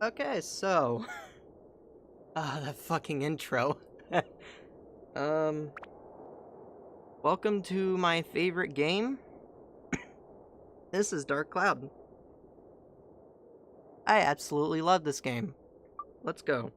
Okay, so... that fucking intro. Welcome to my favorite game. This is Dark Cloud. I absolutely love this game. Let's go.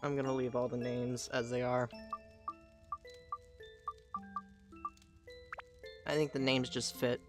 I'm gonna leave all the names as they are. I think the names just fit.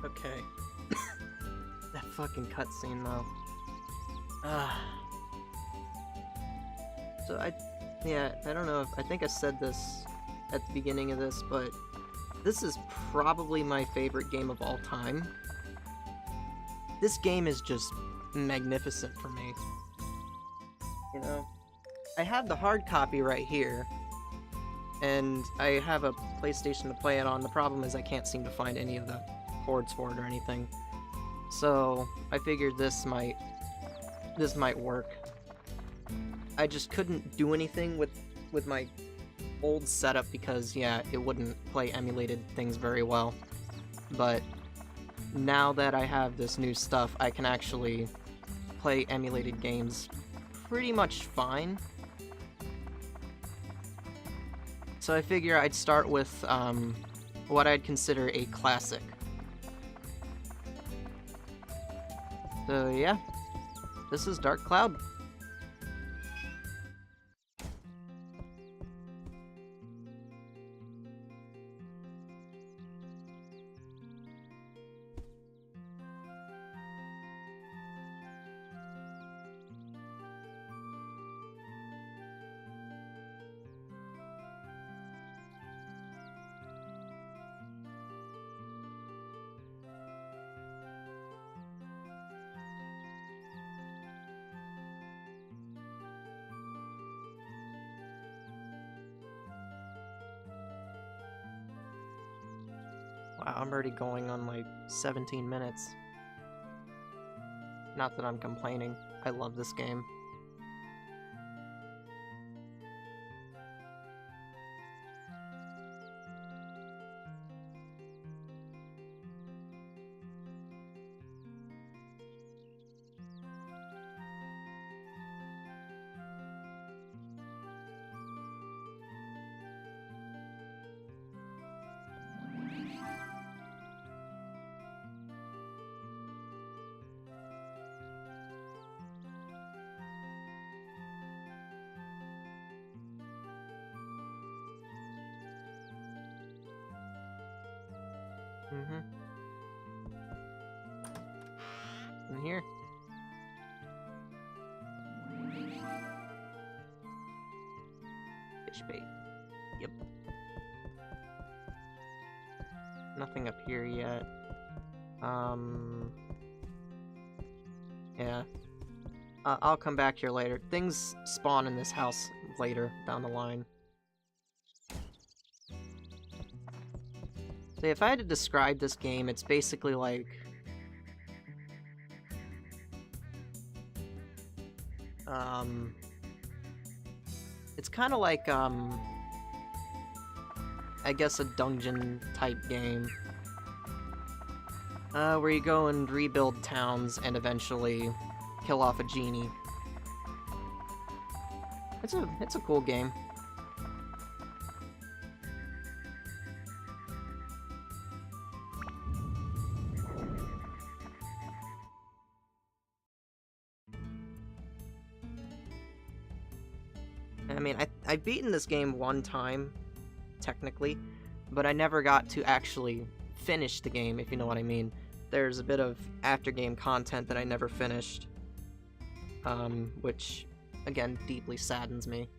Okay. That fucking cutscene, though. Ah. So I don't know if, I think I said this at the beginning of this, but this is probably my favorite game of all time. This game is just magnificent for me. You know, I have the hard copy right here, and I have a PlayStation to play it on. The problem is I can't seem to find any of the ports for it or anything. So I figured this might work. I just couldn't do anything with my old setup because, yeah, it wouldn't play emulated things very well. But now that I have this new stuff, I can actually play emulated games pretty much fine. So I figure I'd start with what I'd consider a classic. So yeah, this is Dark Cloud. Wow, I'm already going on like 17 minutes. Not that I'm complaining. I love this game. In here. Fish bait. Yep. Nothing up here yet. Yeah. I'll come back here later. Things spawn in this house later down the line. So if I had to describe this game, it's basically like... it's kind of like, I guess a dungeon-type game. Where you go and rebuild towns and eventually kill off a genie. It's a cool game. I mean, I've beaten this game one time, technically, but I never got to actually finish the game, if you know what I mean. There's a bit of after-game content that I never finished, which, again, deeply saddens me.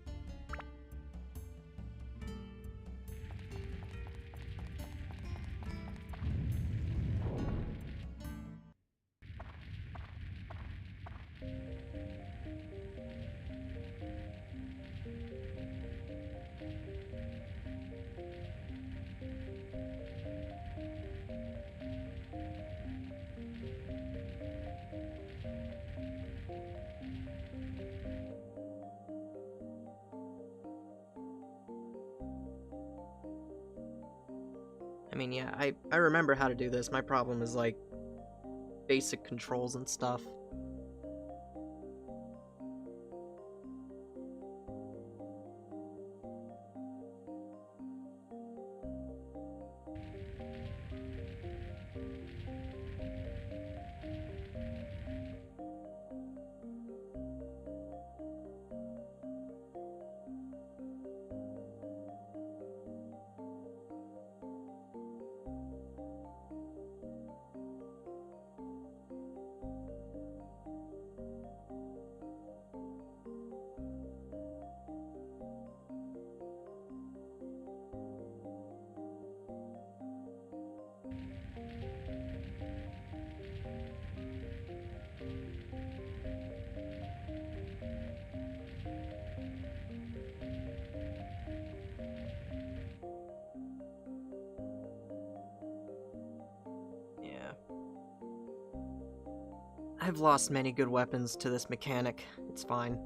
I mean, yeah, I remember how to do this. My problem is, like, basic controls and stuff. I've lost many good weapons to this mechanic. It's fine.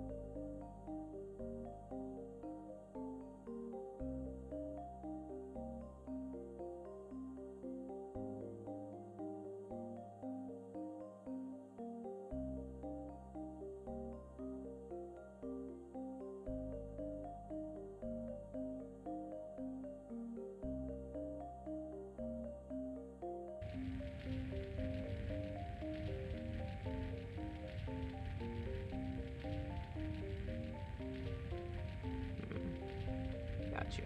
Gotcha.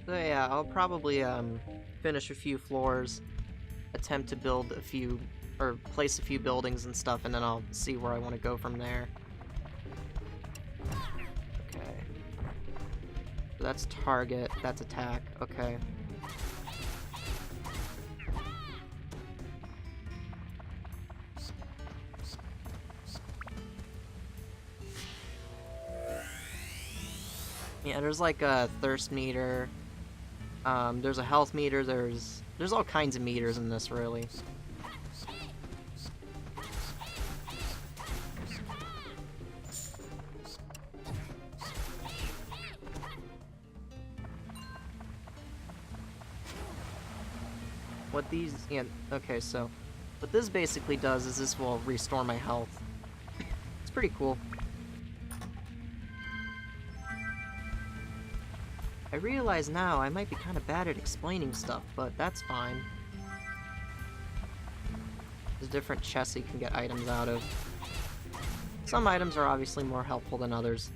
So yeah, I'll probably finish a few floors, attempt to build a few, or place a few buildings and stuff, and then I'll see where I want to go from there. Okay. So that's target, that's attack, okay. Yeah, there's like a thirst meter. There's a health meter, there's all kinds of meters in this, really. What these, yeah, okay, so what this basically does is this will restore my health. It's pretty cool. I realize now I might be kind of bad at explaining stuff, but that's fine. There's different chests you can get items out of. Some items are obviously more helpful than others.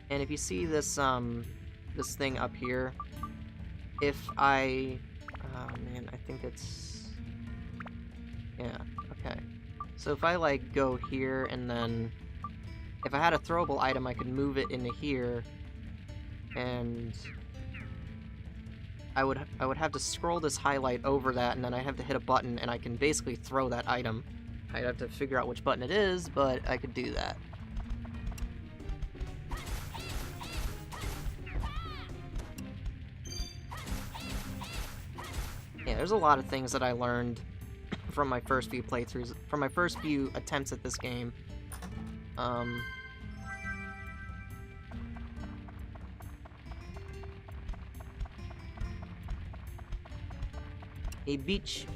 And if you see this, this thing up here, if I... oh man, I think it's... yeah, okay. So if I, like, go here, and then... if I had a throwable item, I could move it into here, and... I would have to scroll this highlight over that, and then I'd have to hit a button, and I can basically throw that item. I'd have to figure out which button it is, but I could do that. Yeah, there's a lot of things that I learned from my first few playthroughs, from my first few attempts at this game. A beach.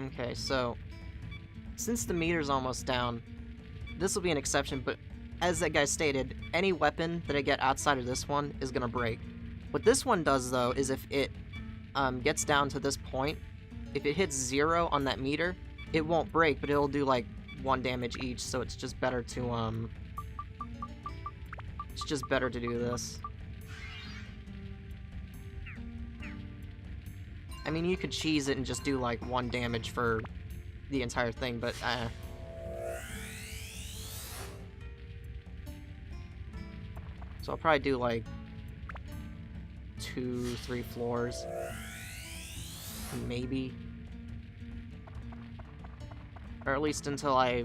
Okay, so since the meter's almost down, this will be an exception, but as that guy stated, any weapon that I get outside of this one is gonna break. What this one does, though, is if it gets down to this point, if it hits 0 on that meter, it won't break, but it'll do like 1 damage each, so it's just better to do this. I mean, you could cheese it and just do like 1 damage for the entire thing, but so I'll probably do like 2-3 floors, maybe, or at least until I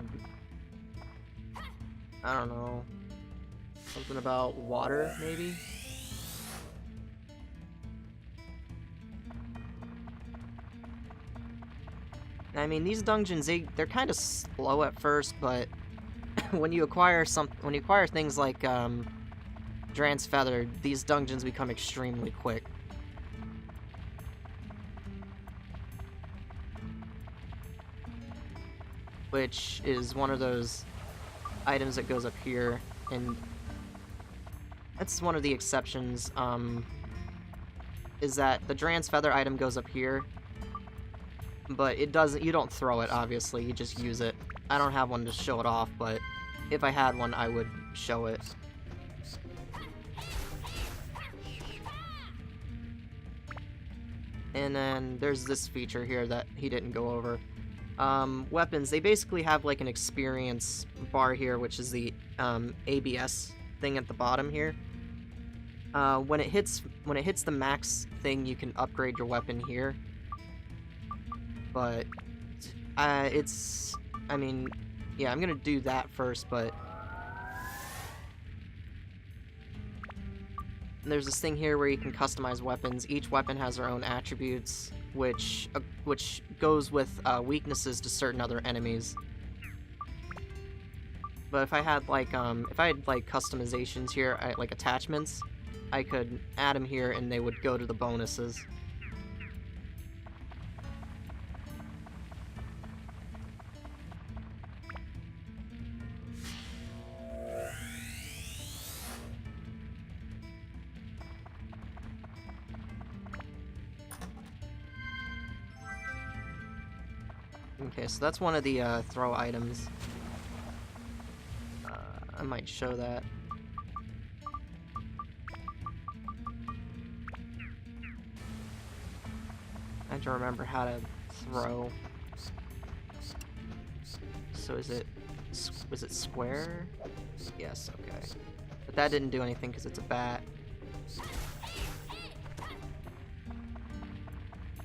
don't know, something about water, maybe. I mean, these dungeons, they're kind of slow at first, but when you acquire things like Dran's Feather, these dungeons become extremely quick. which is one of those items that goes up here, and that's one of the exceptions, is that the Dran's Feather item goes up here, but it doesn't, you don't throw it, obviously, you just use it. I don't have one to show it off, but if I had one, I would show it. And then there's this feature here that he didn't go over. Weapons, they basically have like an experience bar here, which is the ABS thing at the bottom here. When it hits the max thing, you can upgrade your weapon here. But I mean, yeah, I'm gonna do that first, but there's this thing here where you can customize weapons. Each weapon has their own attributes, which goes with weaknesses to certain other enemies. But if I had like customizations here, like attachments, I could add them here and they would go to the bonuses. Okay, so that's one of the throw items. I might show that. I have to remember how to throw. So was it square? Yes, okay. But that didn't do anything because it's a bat.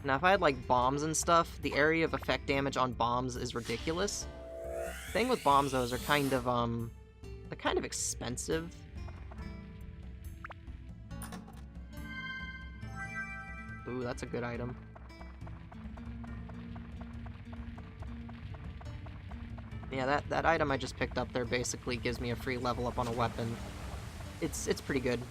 Now if I had like bombs and stuff, the area of effect damage on bombs is ridiculous. Thing with bombs though is they're kind of expensive. Ooh, that's a good item. Yeah, that item I just picked up there basically gives me a free level up on a weapon. It's pretty good.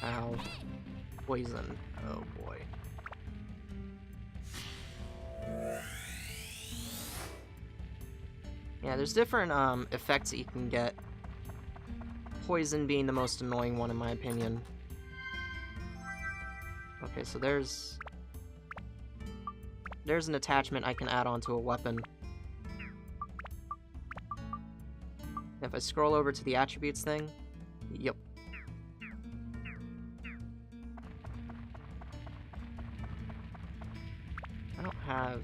Ow. Poison. Oh boy. Yeah, there's different effects that you can get. Poison being the most annoying one in my opinion. Okay, so there's an attachment I can add onto a weapon. If I scroll over to the attributes thing, yep. I don't have...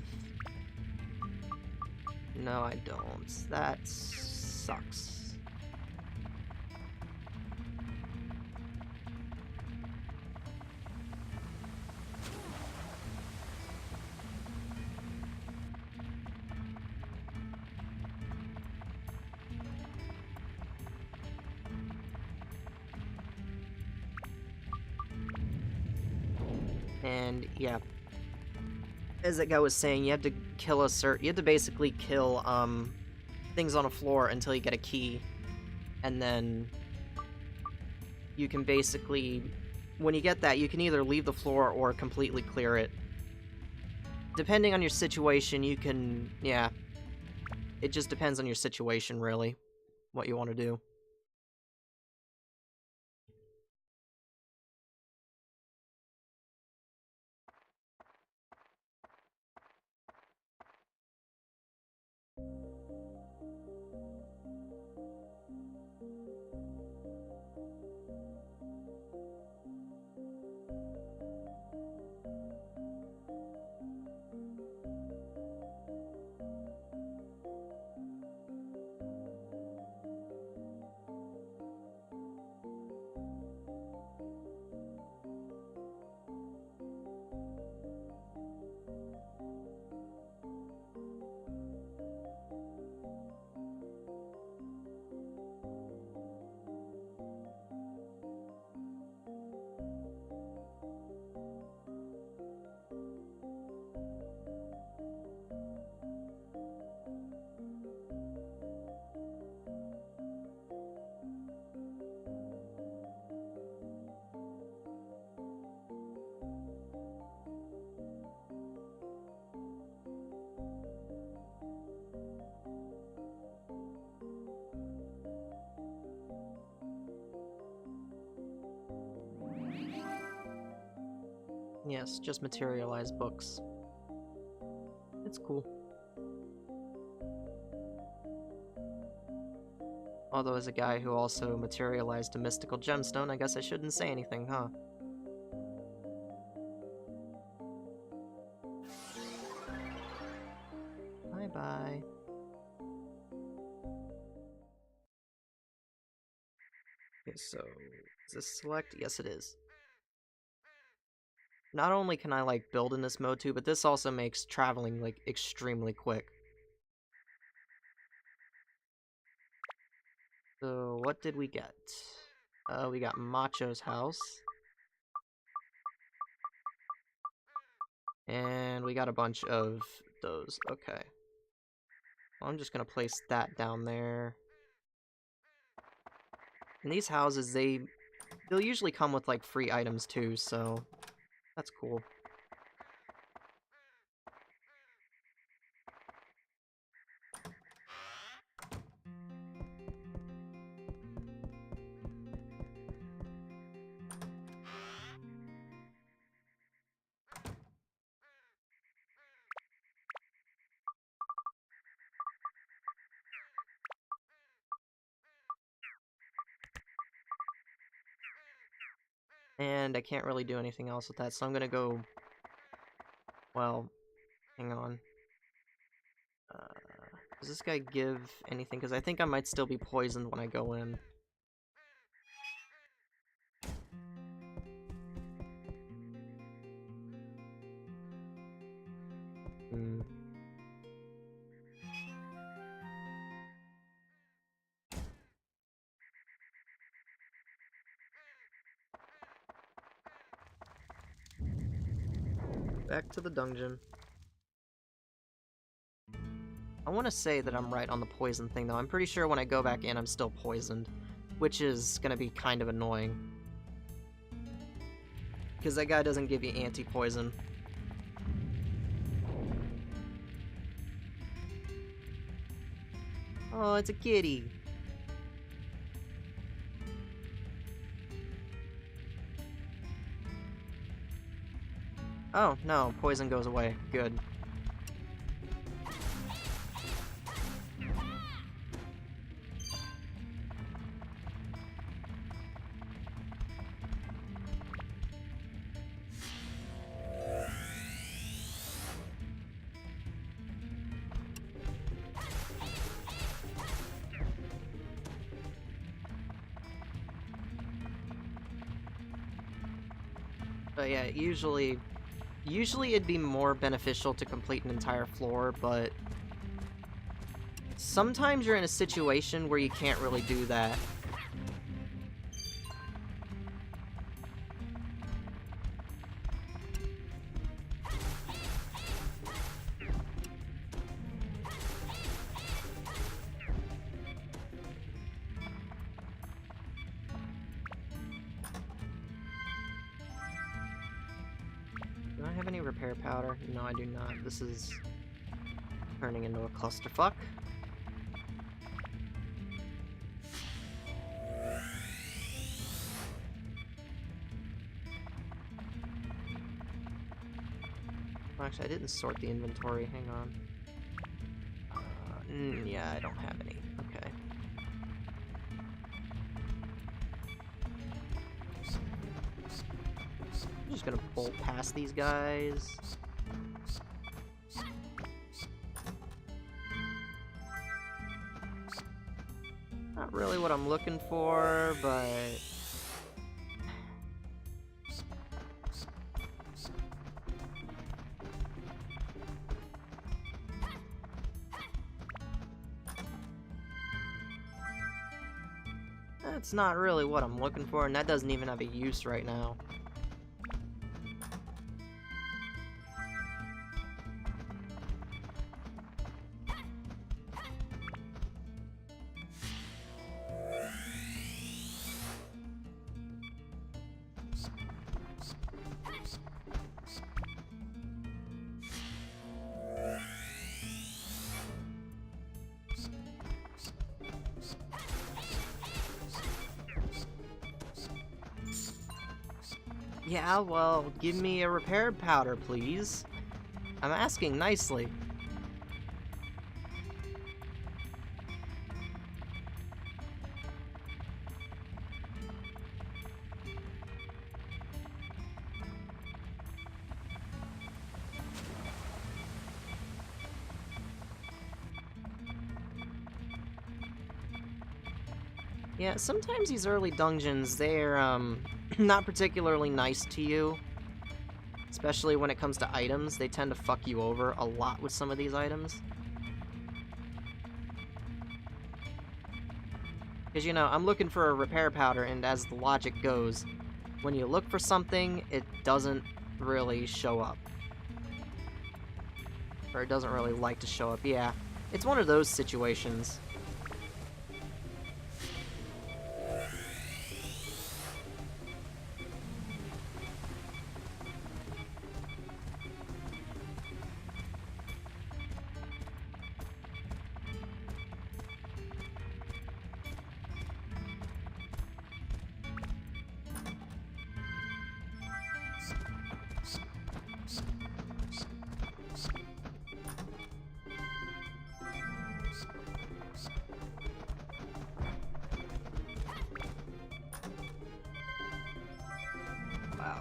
No, I don't. That sucks. And yeah, as that guy was saying, you have to kill you have to basically kill things on a floor until you get a key, and then you can basically, when you get that, you can either leave the floor or completely clear it. Depending on your situation, you can, yeah, it just depends on your situation, really, what you want to do. Yes, just materialized books. It's cool. Although as a guy who also materialized a mystical gemstone, I guess I shouldn't say anything, huh? Bye-bye. Okay, so... is this select? Yes, it is. Not only can I, like, build in this mode too, but this also makes traveling, like, extremely quick. So, what did we get? We got Macho's house. And we got a bunch of those. Okay. Well, I'm just gonna place that down there. And these houses, they'll usually come with, like, free items too, so that's cool. And I can't really do anything else with that, so I'm gonna go... well, hang on. Does this guy give anything? Because I think I might still be poisoned when I go in. Hmm. Back to the dungeon. I want to say that I'm right on the poison thing, though. I'm pretty sure when I go back in, I'm still poisoned, which is gonna be kind of annoying. Because that guy doesn't give you anti-poison. Oh, it's a kitty! Oh, no, poison goes away. Good. But yeah, usually it'd be more beneficial to complete an entire floor, but sometimes you're in a situation where you can't really do that. Do I have any repair powder? No, I do not. This is turning into a clusterfuck. Actually, I didn't sort the inventory. Hang on. Yeah, I don't have any. Okay. I'm just gonna bolt past these guys. Not really what I'm looking for, but... that's not really what I'm looking for, and that doesn't even have a use right now. Yeah, well, give me a repair powder, please. I'm asking nicely. Yeah, sometimes these early dungeons, they're, not particularly nice to you. Especially when it comes to items, they tend to fuck you over a lot with some of these items. Because, you know, I'm looking for a repair powder, and as the logic goes, when you look for something, it doesn't really show up. Or it doesn't really like to show up, yeah. It's one of those situations. Wow.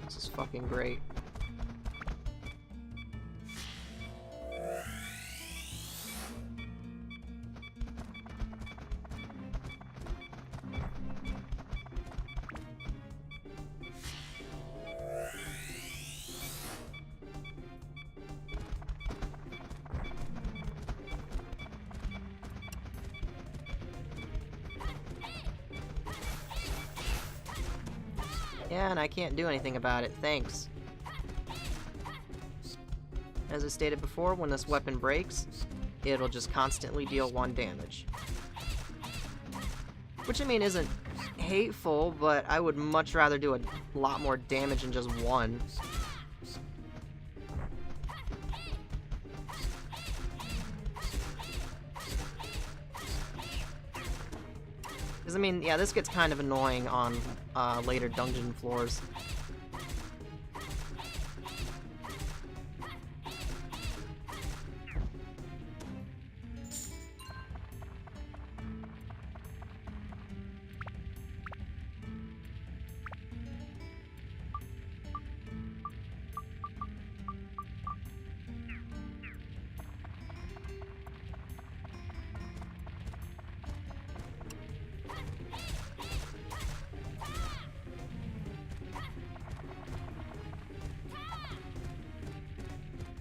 This is fucking great. Yeah, and I can't do anything about it, thanks. As I stated before, when this weapon breaks, it'll just constantly deal 1 damage. Which, I mean, isn't hateful, but I would much rather do a lot more damage than just 1. Because, I mean, yeah, this gets kind of annoying on later dungeon floors.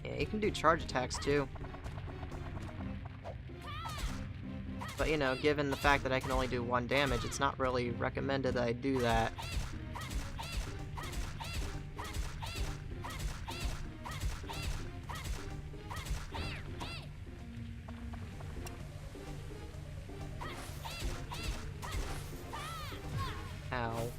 Yeah, you can do charge attacks too. But, you know, given the fact that I can only do 1 damage, it's not really recommended that I do that. Ow.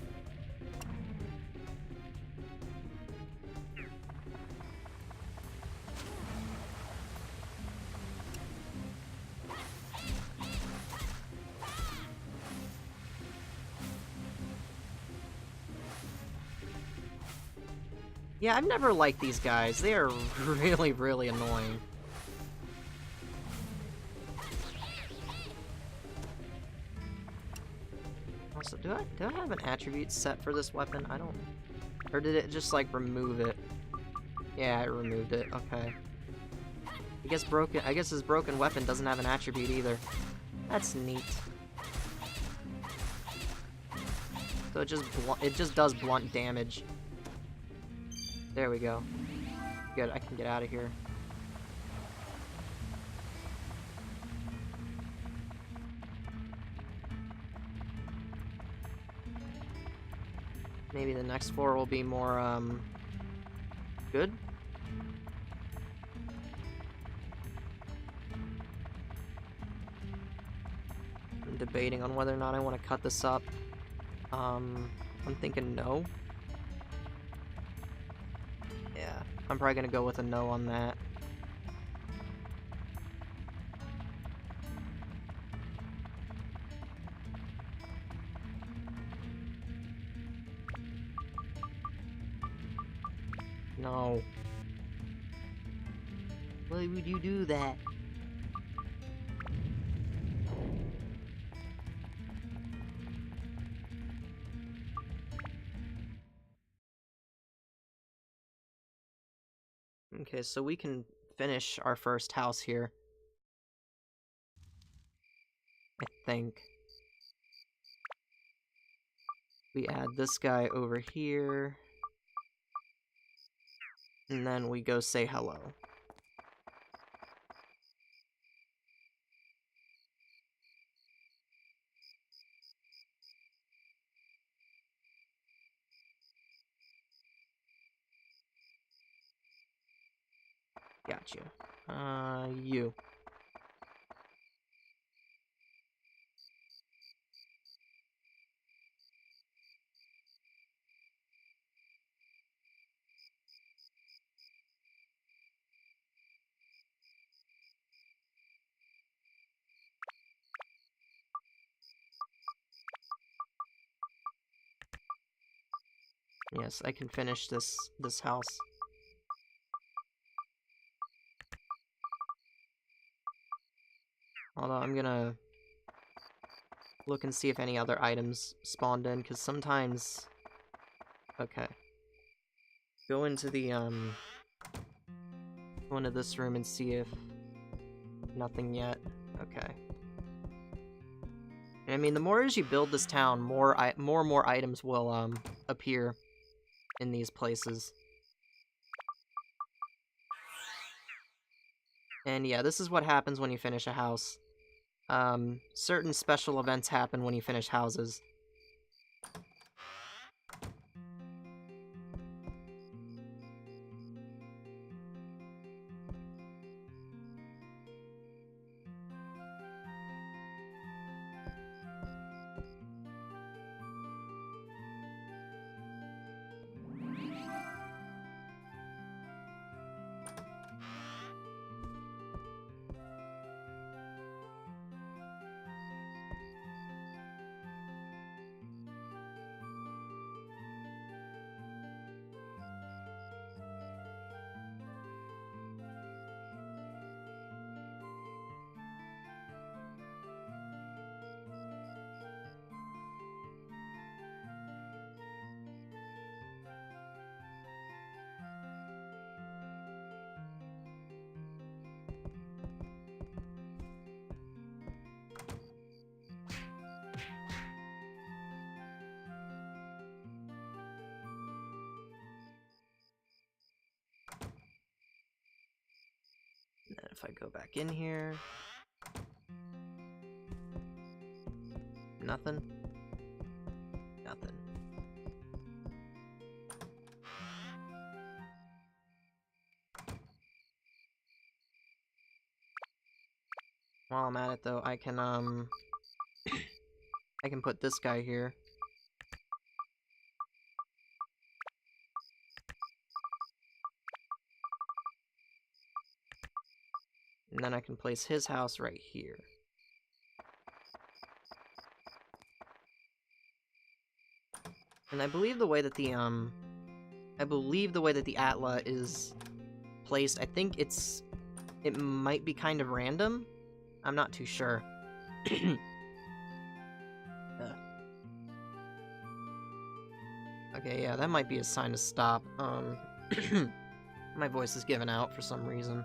Yeah, I've never liked these guys. They are really, really annoying. Also, do I have an attribute set for this weapon? I don't... Or did it just, like, remove it? Yeah, it removed it. Okay. I guess his broken weapon doesn't have an attribute either. That's neat. So it just does blunt damage. There we go. Good, I can get out of here. Maybe the next floor will be more, good? I'm debating on whether or not I want to cut this up. I'm thinking no. Yeah, I'm probably gonna go with a no on that. No. Why would you do that? Okay, so we can finish our first house here. I think. We add this guy over here. And then we go say hello. Gotcha. You. Yes, I can finish this house. Although I'm gonna look and see if any other items spawned in, because sometimes... Okay. Go into the, go into this room and see if... Nothing yet. Okay. I mean, the more as you build this town, more and more items will, appear in these places. And yeah, this is what happens when you finish a house. Certain special events happen when you finish houses. And then if I go back in here... Nothing? Nothing. While I'm at it, though, I can, I can put this guy here. And then I can place his house right here. And I believe the way that the Atla is placed, I think it might be kind of random. I'm not too sure. Okay, yeah, that might be a sign to stop. My voice is giving out for some reason.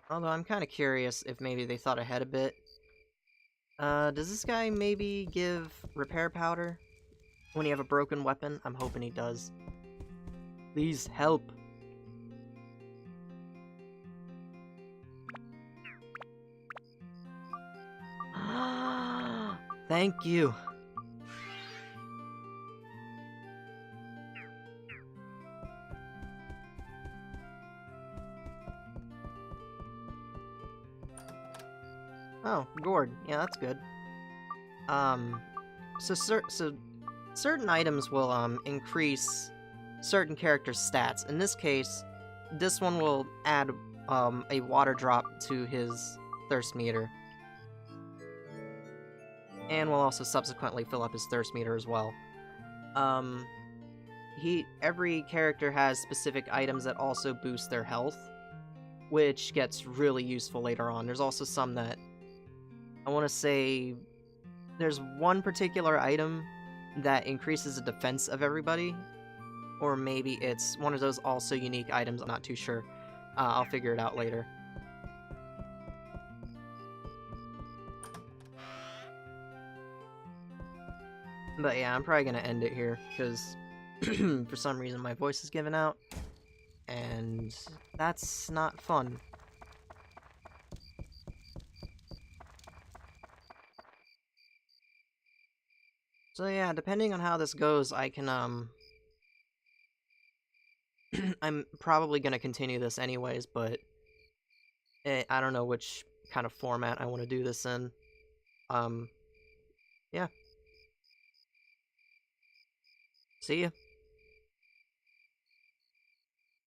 Although I'm kind of curious if maybe they thought ahead a bit. Does this guy maybe give repair powder when you have a broken weapon? I'm hoping he does. Please help. Thank you. Oh, gourd. Yeah, that's good. So certain items will, increase certain character stats. In this case, this one will add a water drop to his thirst meter. And will also subsequently fill up his thirst meter as well. Every character has specific items that also boost their health, which gets really useful later on. There's also some that, I want to say, there's one particular item that increases the defense of everybody, or maybe it's one of those also unique items, I'm not too sure. I'll figure it out later. But yeah, I'm probably gonna end it here, because for some reason my voice is giving out, and that's not fun. So yeah, depending on how this goes, I can, I'm probably gonna continue this anyways, but I don't know which kind of format I want to do this in. Yeah. See ya.